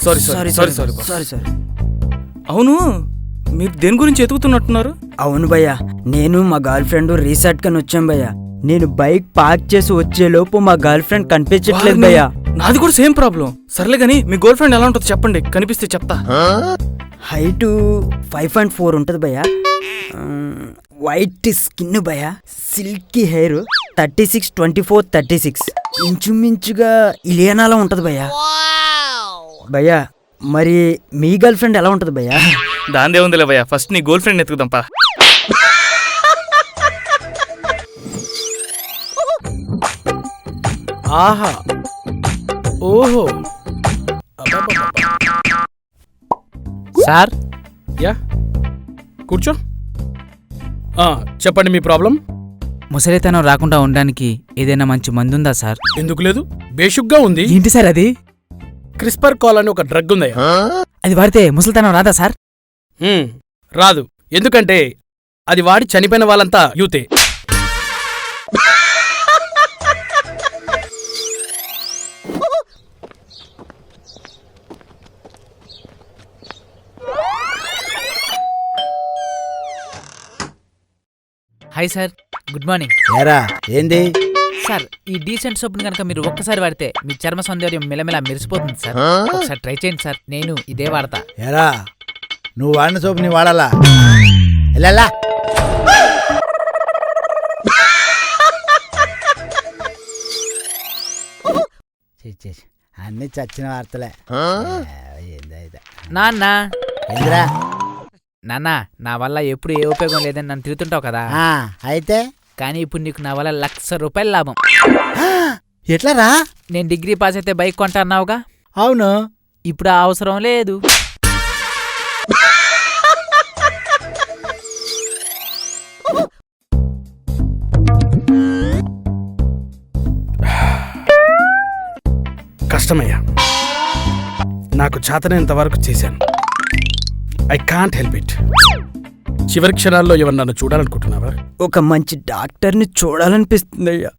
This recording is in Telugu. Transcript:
Sorry sir. అవును, మీరు దేని గురించి ఎతుకుతున్నట్టున్నారు? అవును భయ్యా, నేను మా గర్ల్ ఫ్రెండ్ రీసెట్ కని వచ్చాం భయ్యా. నేను బైక్ పార్క్ చేసి వచ్చేలోపు మా గర్ల్ ఫ్రెండ్ కనిపించట్లేదు భయ్యా. నాది కూడా సేమ్ ప్రాబ్లం. సర్లే గానీ మీ గర్ల్ ఫ్రెండ్ ఎలా ఉంటుందో చెప్పండి, కనిపిస్తే చెప్తా. హైట్ 5.4 ఉంటుంది భయ్యా. వైట్ స్కిన్ భయ్యా, సిల్కీ హెయిర్, 36, 24, 36 ఇంచుమించుగా ఇలియనాలా ఉంటది భయ్యా. భయ్యా మరి మీ గర్ల్ ఫ్రెండ్ ఎలా ఉంటది భయ్యా? దాందే ఉందిలే భయ్యా, ఫస్ట్ నీ గర్ల్ ఫ్రెండ్ ఎత్తుకుదాంపా. ఆహా, ఓహో. సార్, యా, కూర్చో. చెప్పండి మీ ప్రాబ్లం. ముసలితనం రాకుండా ఉండడానికి ఏదైనా మంచి మందుందా సార్? ఎందుకు లేదు, బేషుగ్గా ఉంది. ఏంటి సార్ అది? క్రిస్పర్ కాల్ అని ఒక డ్రగ్ ఉందయ్యా. అది వాడితే ముసలితనం రాదా సార్? రాదు, ఎందుకంటే అది వాడి చనిపోయిన వాళ్ళంతా యూతే. Hi sir, good morning. ఏరా ఏంది? సార్, ఈ డీసెంట్ సోప్ని కనుక మీరు ఒక్కసారి వాడితే మీ చర్మ సౌందర్యం మెల్లమెల్ల మెరిసిపోతుంది సార్. ఒకసారి ట్రై చేయండి సార్, నేను ఇదే వాడతా. ఏరా, నువ్వు వాడిన సోపు నీ వాడాలా? ఎలా అన్ని చచ్చిన వార్తలే. నాన్న, ఏందిరా? నాన్న, నా వల్ల ఎప్పుడు ఏ ఉపయోగం లేదని నన్ను తిరుగుతుంటావు కదా. అయితే కానీ ఇప్పుడు నీకు నా వల్ల ₹1,00,000 లాభం. ఎట్లారా? నేను డిగ్రీ పాస్ అయితే బైక్ కొంటా అన్నావుగా. అవును, ఇప్పుడు ఆ అవసరం లేదు. కష్టమయ్యా, నాకు చేతనైనంత వరకు చేశాను. I can't help it. చివరి క్షణాల్లో ఎవరు నన్ను చూడాలనుకుంటున్నావా? ఒక మంచి డాక్టర్ని చూడాలనిపిస్తుంది అయ్యా.